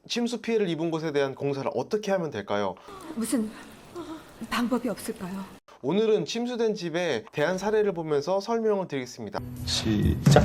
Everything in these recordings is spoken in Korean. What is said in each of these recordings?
침수 피해를 입은 곳에 대한 공사를 어떻게 하면 될까요? 무슨 방법이 없을까요? 오늘은 침수된 집에 대한 사례를 보면서 설명을 드리겠습니다. 시작.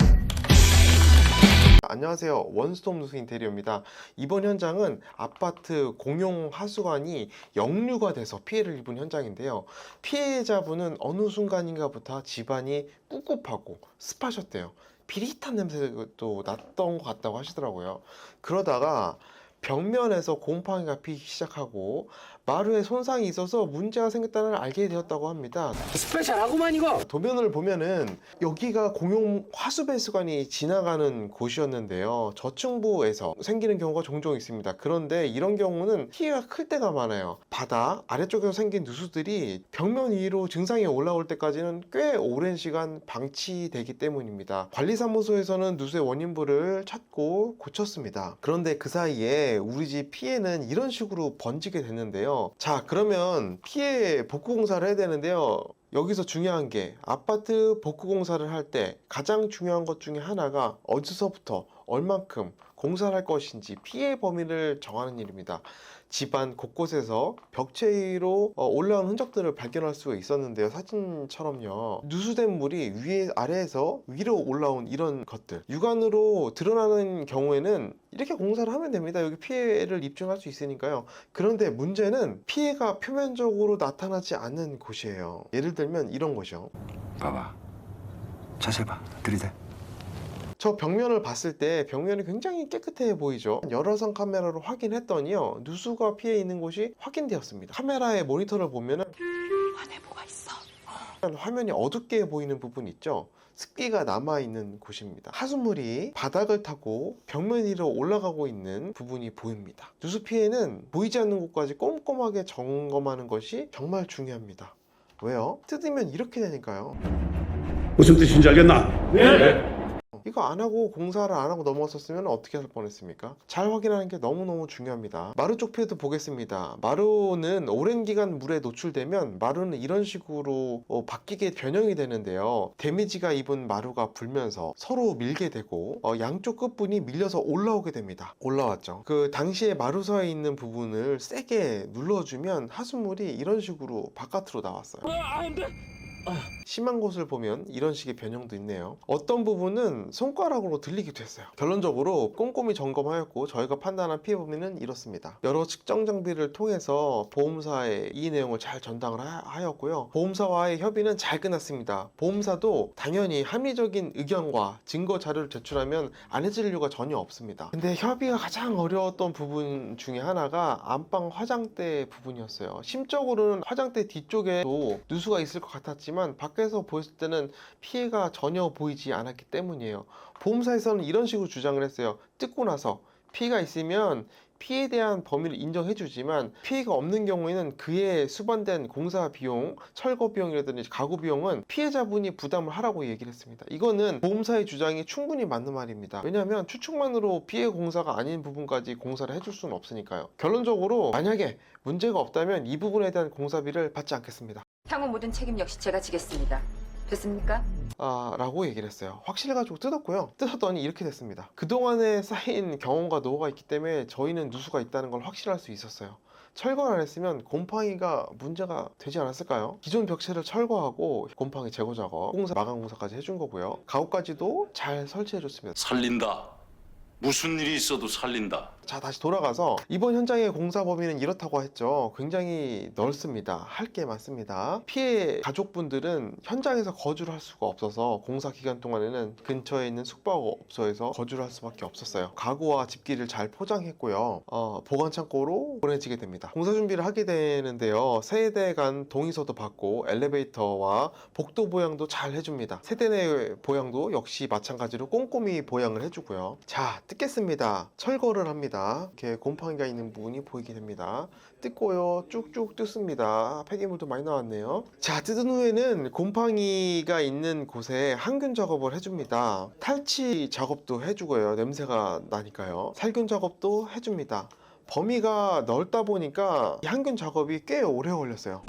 안녕하세요, 원스톱 누수 인테리어입니다. 이번 현장은 아파트 공용 하수관이 역류가 돼서 피해를 입은 현장인데요. 피해자분은 어느 순간인가부터 집안이 꿉꿉하고 습하셨대요. 비릿한 냄새도 났던 것 같다고 하시더라고요. 그러다가 벽면에서 곰팡이가 피기 시작하고 마루에 손상이 있어서 문제가 생겼다는 걸 알게 되었다고 합니다. 스페셜하구만 이거. 도면을 보면은 여기가 공용 화수배수관이 지나가는 곳이었는데요. 저층부에서 생기는 경우가 종종 있습니다. 그런데 이런 경우는 피해가 클 때가 많아요. 바닥 아래쪽에서 생긴 누수들이 벽면 위로 증상이 올라올 때까지는 꽤 오랜 시간 방치되기 때문입니다. 관리사무소에서는 누수의 원인부를 찾고 고쳤습니다. 그런데 그 사이에 우리 집 피해는 이런 식으로 번지게 됐는데요. 자, 그러면 피해 복구 공사를 해야 되는데요. 여기서 중요한 게 아파트 복구 공사를 할 때 가장 중요한 것 중에 하나가 어디서부터 얼만큼 공사를 할 것인지 피해 범위를 정하는 일입니다. 집안 곳곳에서 벽체 위로 올라온 흔적들을 발견할 수가 있었는데요. 사진처럼요. 누수된 물이 위에 아래에서 위로 올라온 이런 것들, 육안으로 드러나는 경우에는 이렇게 공사를 하면 됩니다. 여기 피해를 입증할 수 있으니까요. 그런데 문제는 피해가 표면적으로 나타나지 않는 곳이에요. 예를 들면 이런 곳이요. 봐봐. 자세히 봐. 들이대. 저 벽면을 봤을 때 벽면이 굉장히 깨끗해 보이죠. 여러 선 카메라로 확인했더니요, 누수가 피해 있는 곳이 확인되었습니다. 카메라의 모니터를 보면은 안에 뭐가 있어? 화면이 어둡게 보이는 부분 있죠. 습기가 남아있는 곳입니다. 하수물이 바닥을 타고 벽면 위로 올라가고 있는 부분이 보입니다. 누수 피해는 보이지 않는 곳까지 꼼꼼하게 점검하는 것이 정말 중요합니다. 왜요? 뜯으면 이렇게 되니까요. 무슨 뜻인지 알겠나? 네. 이거 안 하고 공사를 안 하고 넘어섰으면 어떻게 할 뻔했습니까? 잘 확인하는 게 너무너무 중요합니다. 마루 쪽 피해도 보겠습니다. 마루는 오랜 기간 물에 노출되면 마루는 이런 식으로 바뀌게 변형이 되는데요. 데미지가 입은 마루가 불면서 서로 밀게 되고 양쪽 끝분이 밀려서 올라오게 됩니다. 올라왔죠. 그 당시에 마루서에 있는 부분을 세게 눌러주면 하수물이 이런 식으로 바깥으로 나왔어요. 심한 곳을 보면 이런 식의 변형도 있네요. 어떤 부분은 손가락으로 들리기도 했어요. 결론적으로 꼼꼼히 점검하였고 저희가 판단한 피해 범위는 이렇습니다. 여러 측정 장비를 통해서 보험사에 이 내용을 잘 전달을 하였고요. 보험사와의 협의는 잘 끝났습니다. 보험사도 당연히 합리적인 의견과 증거 자료를 제출하면 안 해줄 이유가 전혀 없습니다. 근데 협의가 가장 어려웠던 부분 중에 하나가 안방 화장대 부분이었어요. 심적으로는 화장대 뒤쪽에도 누수가 있을 것 같았지만 밖에서 보였을 때는 피해가 전혀 보이지 않았기 때문이에요. 보험사에서는 이런 식으로 주장을 했어요. 뜯고 나서 피해가 있으면 피해에 대한 범위를 인정해 주지만 피해가 없는 경우에는 그에 수반된 공사 비용, 철거 비용이라든지 가구 비용은 피해자분이 부담을 하라고 얘기를 했습니다. 이거는 보험사의 주장이 충분히 맞는 말입니다. 왜냐하면 추측만으로 피해 공사가 아닌 부분까지 공사를 해줄 수는 없으니까요. 결론적으로 만약에 문제가 없다면 이 부분에 대한 공사비를 받지 않겠습니다. 향후 모든 책임 역시 제가 지겠습니다. 됐습니까? 라고 얘기를 했어요. 확실해 가지고 뜯었고요. 뜯었더니 이렇게 됐습니다. 그동안에 쌓인 경험과 노하우가 있기 때문에 저희는 누수가 있다는 걸 확실할 수 있었어요. 철거를 안 했으면 곰팡이가 문제가 되지 않았을까요? 기존 벽체를 철거하고 곰팡이 제거 작업, 공사 마감 공사까지 해준 거고요. 가구까지도 잘 설치해 줬습니다. 살린다. 무슨 일이 있어도 살린다. 자, 다시 돌아가서 이번 현장의 공사 범위는 이렇다고 했죠. 굉장히 넓습니다. 할 게 많습니다. 피해 가족분들은 현장에서 거주를 할 수가 없어서 공사 기간 동안에는 근처에 있는 숙박업소에서 거주를 할 수밖에 없었어요. 가구와 집기를 잘 포장했고요. 보관 창고로 보내지게 됩니다. 공사 준비를 하게 되는데요. 세대 간 동의서도 받고 엘리베이터와 복도 보양도 잘 해줍니다. 세대 내 보양도 역시 마찬가지로 꼼꼼히 보양을 해주고요. 자, 뜯겠습니다. 철거를 합니다. 이렇게 곰팡이가 있는 부분이 보이게 됩니다. 뜯고요, 쭉쭉 뜯습니다. 폐기물도 많이 나왔네요. 자, 뜯은 후에는 곰팡이가 있는 곳에 항균 작업을 해줍니다. 탈취 작업도 해주고요. 냄새가 나니까요. 살균 작업도 해줍니다. 범위가 넓다 보니까 이 항균 작업이 꽤 오래 걸렸어요.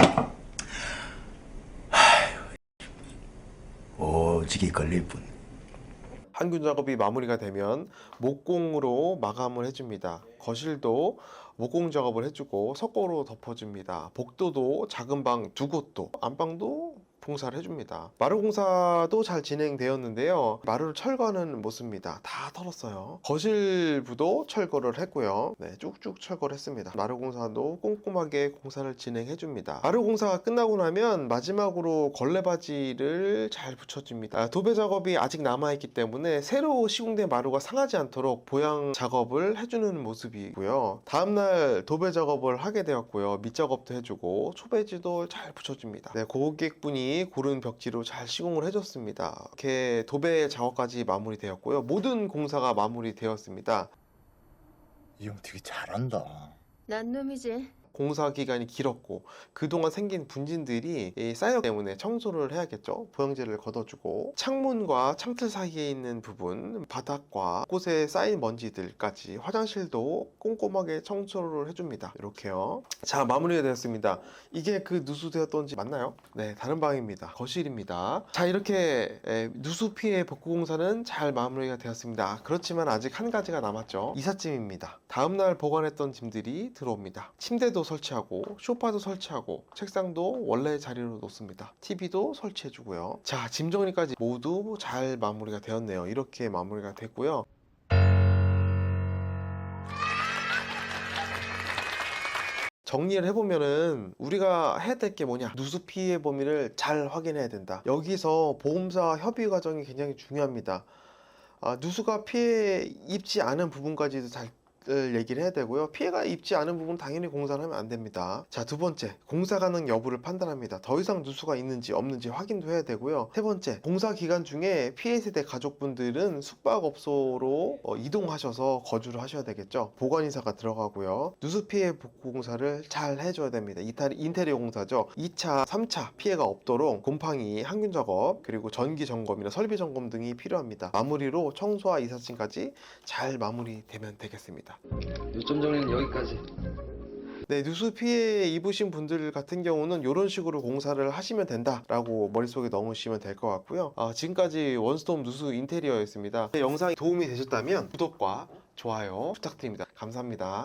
오지게 걸릴 뿐. 항균 작업이 마무리가 되면 목공으로 마감을 해줍니다. 거실도 목공 작업을 해주고 석고로 덮어줍니다. 복도도 작은 방 2곳도, 안방도 봉사를 해줍니다. 마루 공사도 잘 진행되었는데요. 마루를 철거하는 모습입니다. 다 털었어요. 거실부도 철거를 했고요. 네, 쭉쭉 철거를 했습니다. 마루 공사도 꼼꼼하게 공사를 진행해줍니다. 마루 공사가 끝나고 나면 마지막으로 걸레바지를 잘 붙여줍니다. 도배 작업이 아직 남아있기 때문에 새로 시공된 마루가 상하지 않도록 보양 작업을 해주는 모습이고요. 다음날 도배 작업을 하게 되었고요. 밑작업도 해주고 초배지도 잘 붙여줍니다. 네, 고객분이 고른 벽지로 잘 시공을 해줬습니다. 이렇게 도배 작업까지 마무리되었고요. 모든 공사가 마무리되었습니다. 이 형 되게 잘한다. 난 놈이지. 공사 기간이 길었고 그동안 생긴 분진들이 쌓였기 때문에 청소를 해야겠죠. 보양제를 걷어주고 창문과 창틀 사이에 있는 부분, 바닥과 곳에 쌓인 먼지들까지 화장실도 꼼꼼하게 청소를 해줍니다. 이렇게요. 자, 마무리가 되었습니다. 이게 그 누수되었던지 맞나요? 네, 다른 방입니다. 거실입니다. 자, 이렇게 누수 피해 복구 공사는 잘 마무리가 되었습니다. 그렇지만 아직 한 가지가 남았죠. 이삿짐입니다. 다음날 보관했던 짐들이 들어옵니다. 침대도 설치하고 소파도 설치하고 책상도 원래 자리로 놓습니다. TV도 설치해주고요. 자, 짐 정리까지 모두 잘 마무리가 되었네요. 이렇게 마무리가 됐고요. 정리를 해보면은 우리가 해야 될 게 뭐냐, 누수 피해 범위를 잘 확인해야 된다. 여기서 보험사 협의 과정이 굉장히 중요합니다. 누수가 피해 입지 않은 부분까지도 잘 얘기를 해야 되고요. 피해가 입지 않은 부분 당연히 공사를 하면 안 됩니다. 자, 두 번째, 공사 가능 여부를 판단합니다. 더 이상 누수가 있는지 없는지 확인도 해야 되고요. 세 번째, 공사 기간 중에 피해 세대 가족분들은 숙박업소로 이동하셔서 거주를 하셔야 되겠죠. 보관인사가 들어가고요. 누수 피해 복구 공사를 잘 해줘야 됩니다. 인테리어 공사죠. 2차, 3차 피해가 없도록 곰팡이 항균 작업, 그리고 전기 점검이나 설비 점검 등이 필요합니다. 마무리로 청소와 이삿짐까지 잘 마무리되면 되겠습니다. 요점 정리는 여기까지. 네, 누수 피해 입으신 분들 같은 경우는 이런 식으로 공사를 하시면 된다라고 머릿속에 넣으시면 될 것 같고요. 지금까지 원스톱 누수 인테리어였습니다. 영상이 도움이 되셨다면 구독과 좋아요 부탁드립니다. 감사합니다.